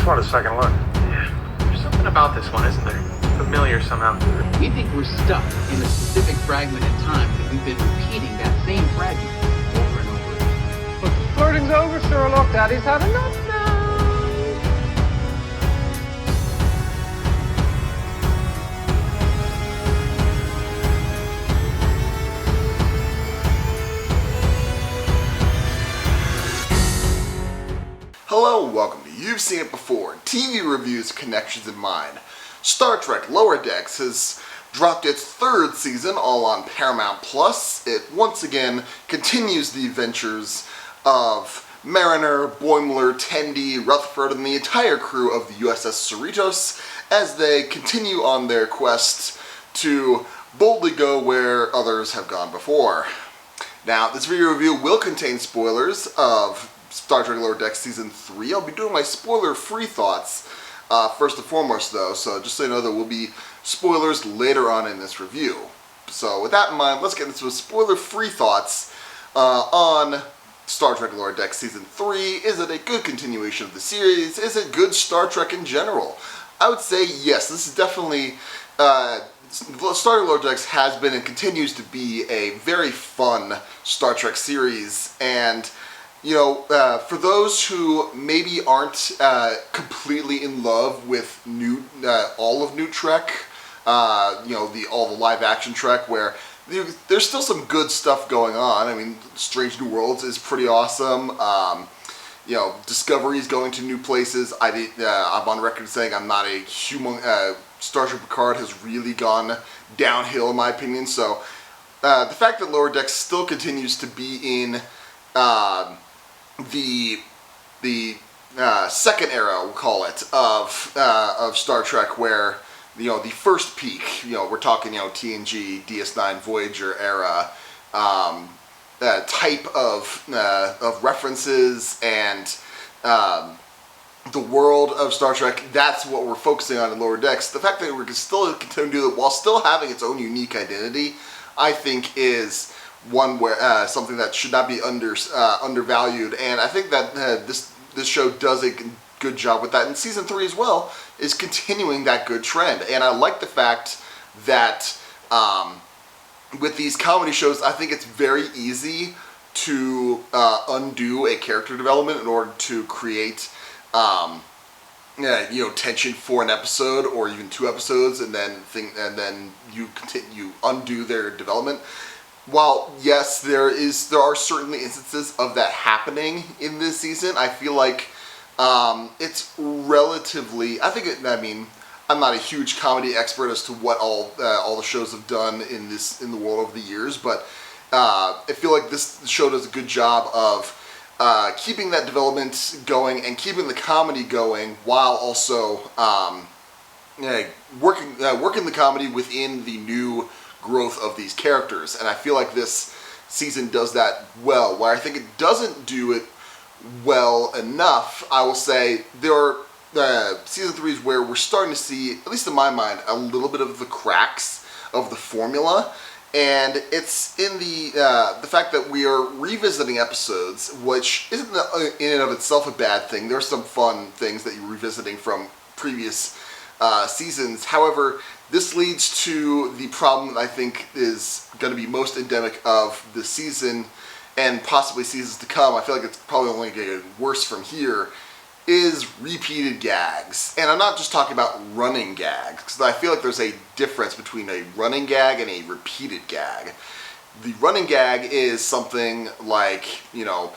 want a second look. Yeah, there's something about this one, isn't there? Familiar somehow. We think we're stuck in a specific fragment in time, and we've been repeating that same fragment over and over again. But the flirting's over, Sherlock. Daddy's had enough now. Hello and welcome to You've Seen It Before, TV Reviews, Connections in Mind. Star Trek Lower Decks has dropped its third season, all on Paramount+. It once again continues the adventures of Mariner, Boimler, Tendi, Rutherford, and the entire crew of the USS Cerritos as they continue on their quest to boldly go where others have gone before. Now, this video review will contain spoilers of Star Trek Lower Decks Season 3. I'll be doing my spoiler-free thoughts first and foremost, though, so just so you know, there will be spoilers later on in this review. So with that in mind, let's get into spoiler-free thoughts on Star Trek Lower Decks Season 3. Is it a good continuation of the series? Is it good Star Trek in general? I would say yes, this is definitely... Star Trek Lower Decks has been and continues to be a very fun Star Trek series, and you know, for those who maybe aren't completely in love with all of New Trek, you know, all the live action Trek, where there's still some good stuff going on. I mean, Strange New Worlds is pretty awesome. You know, Discovery's going to new places. I'm on record saying I'm not a human. Star Trek Picard has really gone downhill in my opinion. So the fact that Lower Decks still continues to be in the second era, we'll call it, of Star Trek, where, you know, the first peak, you know, we're talking, you know, TNG, DS9, Voyager era, type of references and the world of Star Trek. That's what we're focusing on in Lower Decks. The fact that we're still continuing to do it while still having its own unique identity, I think, is one where something that should not be undervalued, and I think that this show does a good job with that. And Season 3 as well is continuing that good trend, and I like the fact that with these comedy shows, I think it's very easy to undo a character development in order to create you know, tension for an episode or even two episodes, and then you undo their development. While yes, there are certainly instances of that happening in this season, I feel like it's relatively. I mean, I'm not a huge comedy expert as to what all the shows have done in the world over the years, but I feel like this show does a good job of keeping that development going and keeping the comedy going while also working the comedy within the new growth of these characters. And I feel like this season does that well. Where I think it doesn't do it well enough, I will say there are Season 3 is where we're starting to see, at least in my mind, a little bit of the cracks of the formula. And it's in the fact that we are revisiting episodes, which isn't in and of itself a bad thing. There's some fun things that you're revisiting from previous seasons. However, this leads to the problem that I think is going to be most endemic of the season and possibly seasons to come. I feel like it's probably only going to get worse from here, is repeated gags. And I'm not just talking about running gags, because I feel like there's a difference between a running gag and a repeated gag. The running gag is something like, you know,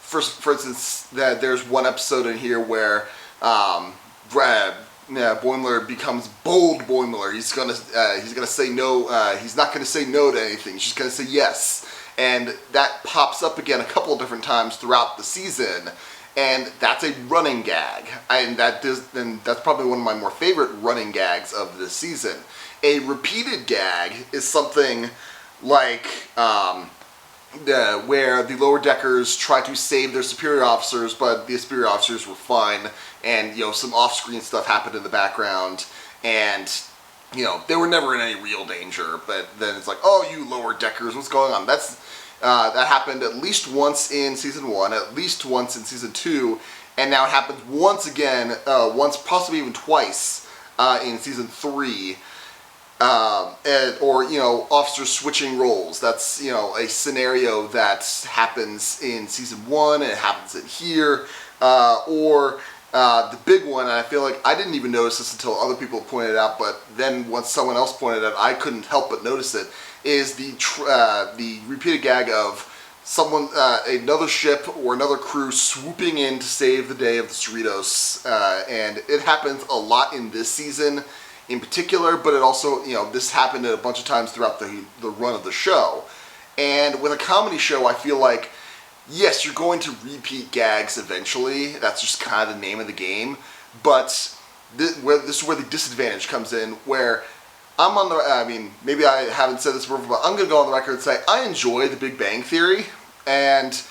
for instance, that there's one episode in here where Boimler becomes bold Boimler. He's gonna say no. He's not gonna say no to anything. He's just gonna say yes, and that pops up again a couple of different times throughout the season, and that's a running gag. And that's probably one of my more favorite running gags of this season. A repeated gag is something like where the lower deckers try to save their superior officers, but the superior officers were fine, and you know, some off-screen stuff happened in the background, and you know, they were never in any real danger. But then it's like, oh, you lower deckers, what's going on? That's That happened at least once in Season 1, at least once in Season 2, and now it happens once again, once, possibly even twice, in Season 3. Or, officers switching roles. That's, a scenario that happens in Season 1 and it happens in here. Or the big one, and I feel like I didn't even notice this until other people pointed it out, but then once someone else pointed it out, I couldn't help but notice it, is the repeated gag of someone, another ship or another crew swooping in to save the day of the Cerritos. And it happens a lot in this season in particular, but it also, this happened a bunch of times throughout the run of the show. And with a comedy show, I feel like, yes, you're going to repeat gags eventually. That's just kind of the name of the game. But this is where the disadvantage comes in, where I'm on the, maybe I haven't said this before, but I'm going to go on the record and say I enjoy The Big Bang Theory. And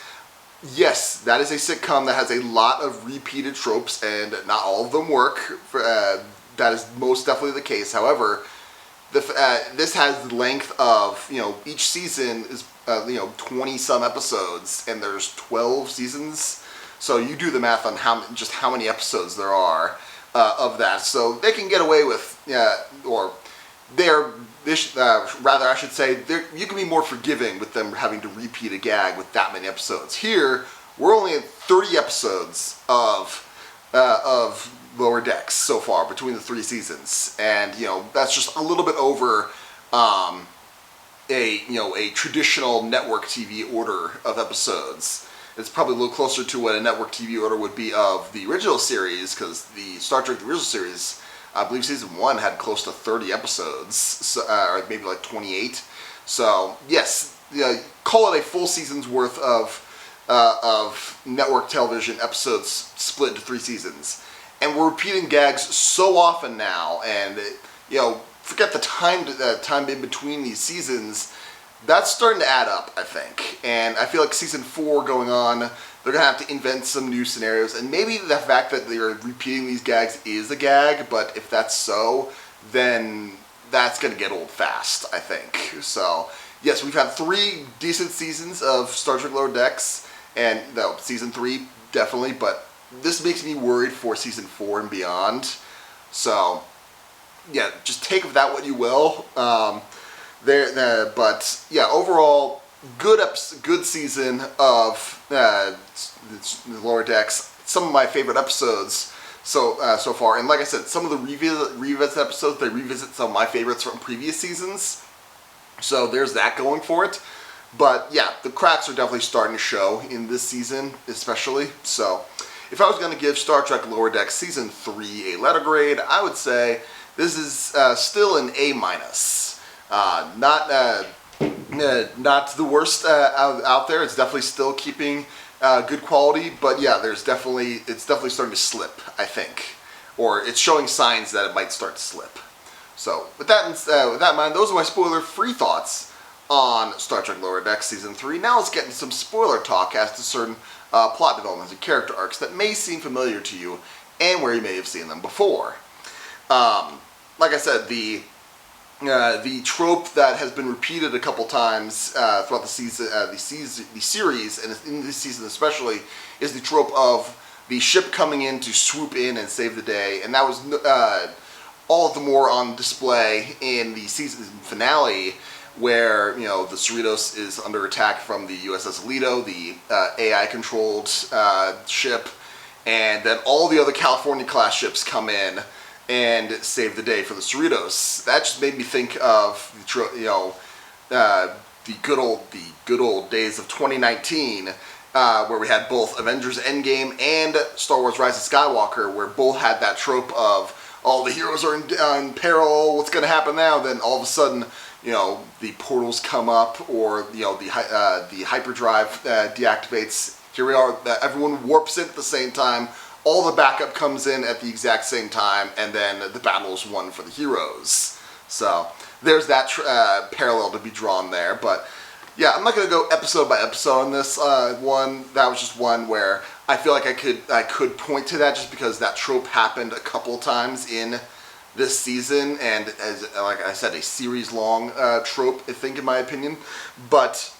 yes, that is a sitcom that has a lot of repeated tropes, and not all of them work. That is most definitely the case. However, this has the length of, each season is, 20-some episodes, and there's 12 seasons. So you do the math on how many episodes there are of that. So they can get away with, rather I should say, you can be more forgiving with them having to repeat a gag with that many episodes. Here, we're only at 30 episodes of Lower Decks so far between the 3 seasons, and that's just a little bit over a traditional network TV order of episodes. It's probably a little closer to what a network TV order would be of the original series, because the Star Trek the original series, I believe Season 1 had close to 30 episodes, so, or maybe like 28. So yes, call it a full season's worth of network television episodes split into 3 seasons. And we're repeating gags so often now, and forget the time in between these seasons. That's starting to add up, I think. And I feel like Season 4 going on, they're going to have to invent some new scenarios. And maybe the fact that they're repeating these gags is a gag, but if that's so, then that's going to get old fast, I think. So, yes, we've had 3 decent seasons of Star Trek Lower Decks, and Season 3, definitely, but this makes me worried for Season 4 and beyond. So, yeah, just take of that what you will. But yeah, overall, good season of Lower Decks. Some of my favorite episodes so far, and like I said, some of the revisit episodes, they revisit some of my favorites from previous seasons. So there's that going for it. But yeah, the cracks are definitely starting to show in this season, especially. So if I was going to give Star Trek Lower Decks Season 3 a letter grade, I would say this is still an A-. Not the worst out there. It's definitely still keeping good quality, but yeah, it's definitely starting to slip, I think, or it's showing signs that it might start to slip. So with that in mind, those are my spoiler-free thoughts on Star Trek Lower Decks Season 3. Now let's get into some spoiler talk as to certain plot developments and character arcs that may seem familiar to you and where you may have seen them before. Like I said, the trope that has been repeated a couple times throughout the series, and in this season especially, is the trope of the ship coming in to swoop in and save the day, and that was all the more on display in the season finale, where the Cerritos is under attack from the USS Alito, the AI-controlled ship, and then all the other California-class ships come in and save the day for the Cerritos. That just made me think of the good old days of 2019, where we had both Avengers Endgame and Star Wars Rise of Skywalker, where both had that trope of all the heroes are in peril. What's going to happen now? Then all of a sudden, the portals come up, or the hyperdrive deactivates. Here we are. Everyone warps in at the same time. All the backup comes in at the exact same time, and then the battle is won for the heroes. So there's that parallel to be drawn there. But yeah, I'm not going to go episode by episode on this one. That was just one where I feel like I could point to that, just because that trope happened a couple times in this season, and as like I said, a series-long trope, I think, in my opinion. But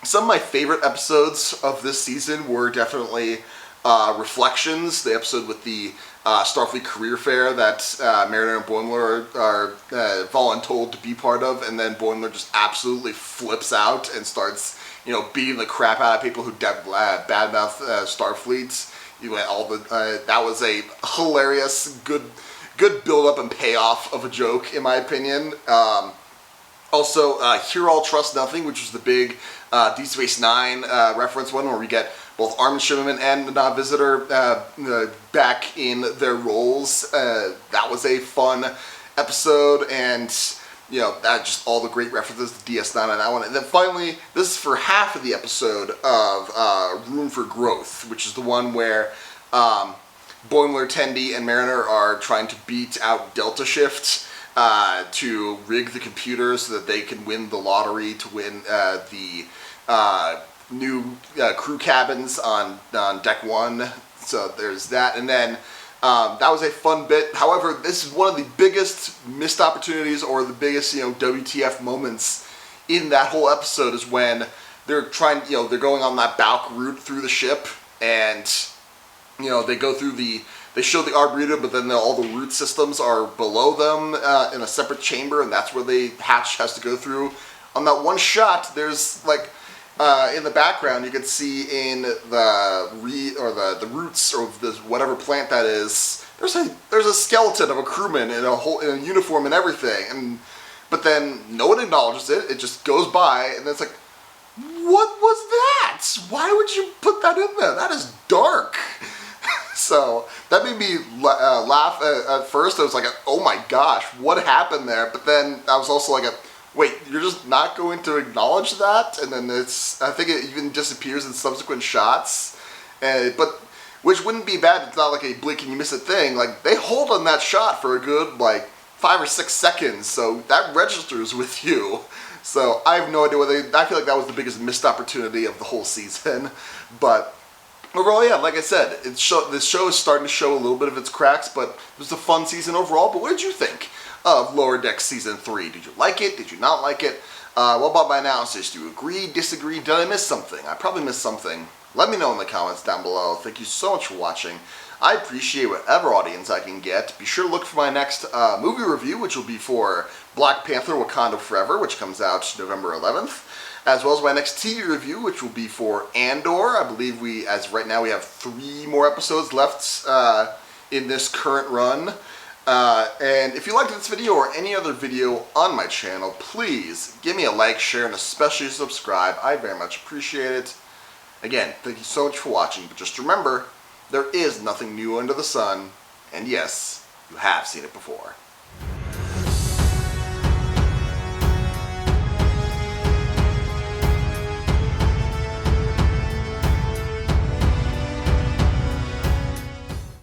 Some of my favorite episodes of this season were definitely Reflections, the episode with the Starfleet career fair that Mariner and Boimler are voluntold to be part of, and then Boimler just absolutely flips out and starts, beating the crap out of people who badmouth Starfleet. That was a hilarious, good build-up and payoff of a joke, in my opinion. Also, Hear All, Trust Nothing, which was the big Deep Space Nine reference one, where we get both Armin Shimmerman and the Visitor back in their roles. That was a fun episode, and that just all the great references to DS9 on that one. And then finally, this is for half of the episode of Room for Growth, which is the one where Boimler, Tendi, and Mariner are trying to beat out Delta Shift to rig the computer so that they can win the lottery to win the new crew cabins on Deck 1. So there's that. And then that was a fun bit. However, this is one of the biggest missed opportunities, or the biggest, WTF moments in that whole episode, is when they're trying, they're going on that Balk route through the ship, and, they go through they show the Arboretum, but then all the root systems are below them in a separate chamber, and that's where the hatch has to go through. On that one shot, there's in the background, you can see in the roots or whatever plant that is. There's a skeleton of a crewman in a uniform and everything, but then no one acknowledges it. It just goes by, and it's like, what was that? Why would you put that in there? That is dark. So that made me laugh at first. I was like, oh my gosh, what happened there? But then I was also like, wait, you're just not going to acknowledge that? And then I think it even disappears in subsequent shots. But which wouldn't be bad. It's not like a blink and you miss it thing. They hold on that shot for a good 5 or 6 seconds, so that registers with you. So I have no idea I feel like that was the biggest missed opportunity of the whole season. But overall, yeah, like I said, this show is starting to show a little bit of its cracks, but it was a fun season overall. But what did you think of Lower Decks Season 3? Did you like it? Did you not like it? What about my analysis? Do you agree, disagree? Did I miss something? I probably missed something. Let me know in the comments down below. Thank you so much for watching. I appreciate whatever audience I can get. Be sure to look for my next movie review, which will be for Black Panther: Wakanda Forever, which comes out November 11th. As well as my next TV review, which will be for Andor. I believe as right now, we have 3 more episodes left in this current run. And if you liked this video or any other video on my channel, please give me a like, share, and especially subscribe. I very much appreciate it. Again, thank you so much for watching, but just remember, there is nothing new under the sun, and yes, you have seen it before.